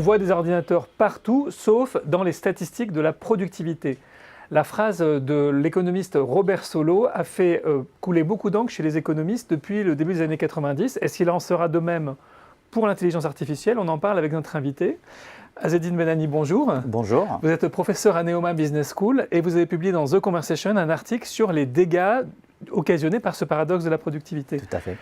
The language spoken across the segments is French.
voit des ordinateurs partout, sauf dans les statistiques de la productivité. La phrase de l'économiste Robert Solow a fait couler beaucoup d'encre chez les économistes depuis le début des années 90. Est-ce qu'il en sera de même pour l'intelligence artificielle? On en parle avec notre invité. Azzedine Benani, bonjour. Bonjour. Vous êtes professeur à Neoma Business School et vous avez publié dans The Conversation un article sur les dégâts occasionnés par ce paradoxe de la productivité. Tout à fait.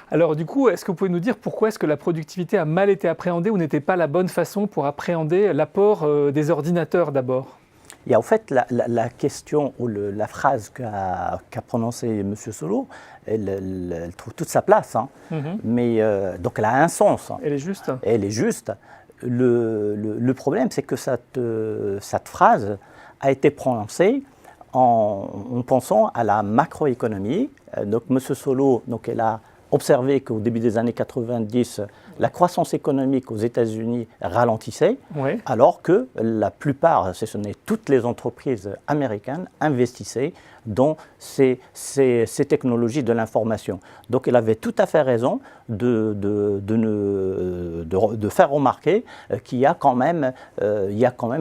Alors du coup, est-ce que vous pouvez nous dire pourquoi est-ce que la productivité a mal été appréhendée ou n'était pas la bonne façon pour appréhender l'apport des ordinateurs d'abord? Il y a en fait la question ou la phrase qu'a prononcée M. Solow, elle trouve toute sa place, hein. Mais donc elle a un sens. Elle est juste. Elle est juste. Le problème, c'est que cette phrase a été prononcée en pensant à la macroéconomie. Donc M. Solow, donc, elle a observé qu'au début des années 90, la croissance économique aux États-Unis ralentissait, oui, alors que la plupart, si ce n'est toutes les entreprises américaines, investissaient dans ces technologies de l'information. Donc elle avait tout à fait raison de faire remarquer qu'il y a quand même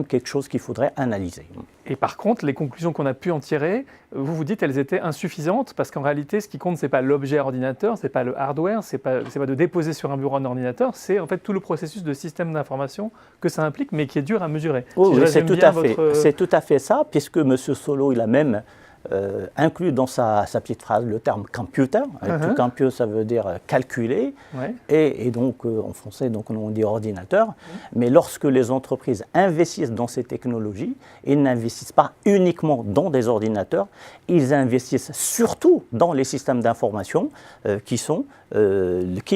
quelque chose qu'il faudrait analyser. Et par contre, les conclusions qu'on a pu en tirer, vous vous dites elles étaient insuffisantes parce qu'en réalité, ce qui compte, ce n'est pas l'objet ordinateur, ce n'est pas le hardware, ce n'est pas de déposer sur un bureau un ordinateur, c'est en fait tout le processus de système d'information que ça implique, mais qui est dur à mesurer. Oui, si c'est tout à fait ça, puisque M. Solow, il a même inclus dans sa petite phrase le terme computer. Tout computer, ça veut dire calculer. Ouais. Et donc, en français, donc, on dit ordinateur. Mais lorsque les entreprises investissent dans ces technologies, ils n'investissent pas uniquement dans des ordinateurs, ils investissent surtout dans les systèmes d'information qui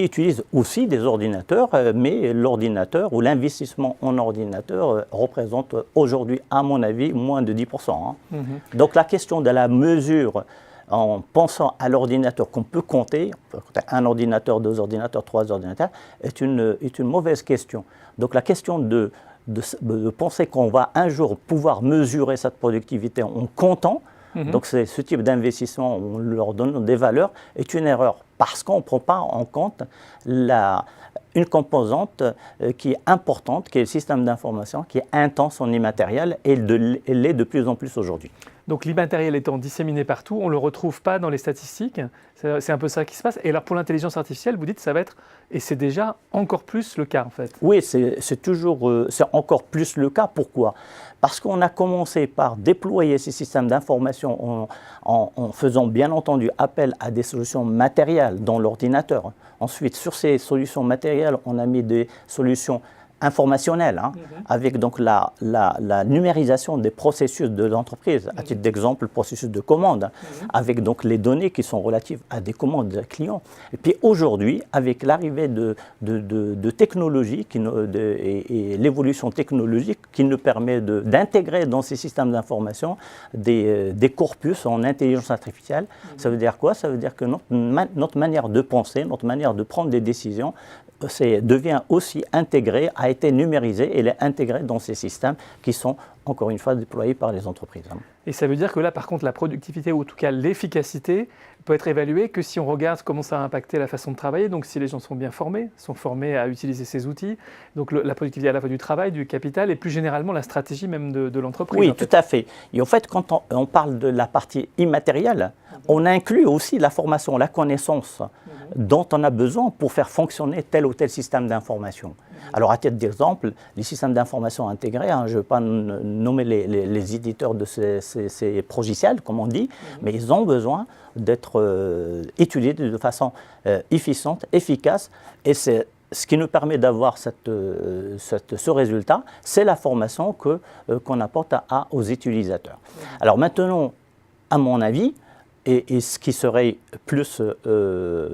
utilisent aussi des ordinateurs, mais l'ordinateur ou l'investissement en ordinateur représente aujourd'hui, à mon avis, moins de 10%. Hein. Donc la question de la mesure, en pensant à l'ordinateur qu'on peut compter, un ordinateur, deux ordinateurs, trois ordinateurs, est une mauvaise question. Donc la question de penser qu'on va un jour pouvoir mesurer cette productivité en comptant, donc ce type d'investissement, on leur donne des valeurs, est une erreur parce qu'on ne prend pas en compte une composante qui est importante, qui est le système d'information, qui est intense en immatériel et elle l'est de plus en plus aujourd'hui. Donc l'immatériel étant disséminé partout, on ne le retrouve pas dans les statistiques, c'est un peu ça qui se passe. Et alors pour l'intelligence artificielle, vous dites que ça va être, et c'est déjà encore plus le cas en fait. Oui, c'est encore plus le cas. Pourquoi? Parce qu'on a commencé par déployer ces systèmes d'information en faisant bien entendu appel à des solutions matérielles dans l'ordinateur. Ensuite, sur ces solutions matérielles, on a mis des solutions informationnelles, hein, avec donc la numérisation des processus de l'entreprise. À titre d'exemple, le processus de commande, avec donc les données qui sont relatives à des commandes clients. Et puis aujourd'hui, avec l'arrivée de technologies et l'évolution technologique qui nous permet d'intégrer dans ces systèmes d'information des corpus en intelligence artificielle, ça veut dire quoi? Ça veut dire que notre manière de penser, notre manière de prendre des décisions devient aussi intégrée, a été numérisée et elle est intégrée dans ces systèmes qui sont, encore une fois, déployés par les entreprises. Et ça veut dire que là, par contre, la productivité, ou en tout cas l'efficacité, peut être évaluée que si on regarde comment ça a impacté la façon de travailler, donc si les gens sont bien formés, sont formés à utiliser ces outils, donc la productivité à la fois du travail, du capital et plus généralement la stratégie même de l'entreprise. Oui, tout à fait. Et en fait, quand on parle de la partie immatérielle, on inclut aussi la formation, la connaissance dont on a besoin pour faire fonctionner tel ou tel système d'information. Alors, à titre d'exemple, les systèmes d'information intégrés, hein, je ne vais pas nommer les éditeurs de ces logiciels, comme on dit, mais ils ont besoin d'être étudiés de façon efficiente, efficace, et c'est ce qui nous permet d'avoir ce résultat, c'est la formation qu'on apporte aux utilisateurs. Alors maintenant, à mon avis, et ce qui serait plus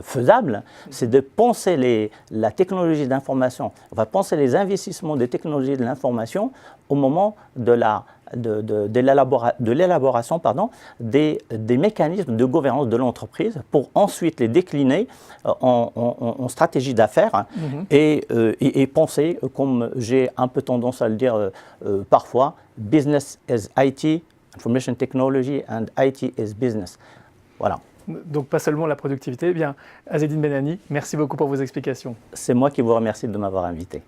faisable, c'est de penser la technologie d'information, on va penser les investissements des technologies de l'information au moment de l'élaboration des mécanismes de gouvernance de l'entreprise pour ensuite les décliner en stratégie d'affaires et penser, comme j'ai un peu tendance à le dire parfois, business as IT, Information Technology and IT is Business. Voilà. Donc pas seulement la productivité. Eh bien, Azzedine Benani, merci beaucoup pour vos explications. C'est moi qui vous remercie de m'avoir invité.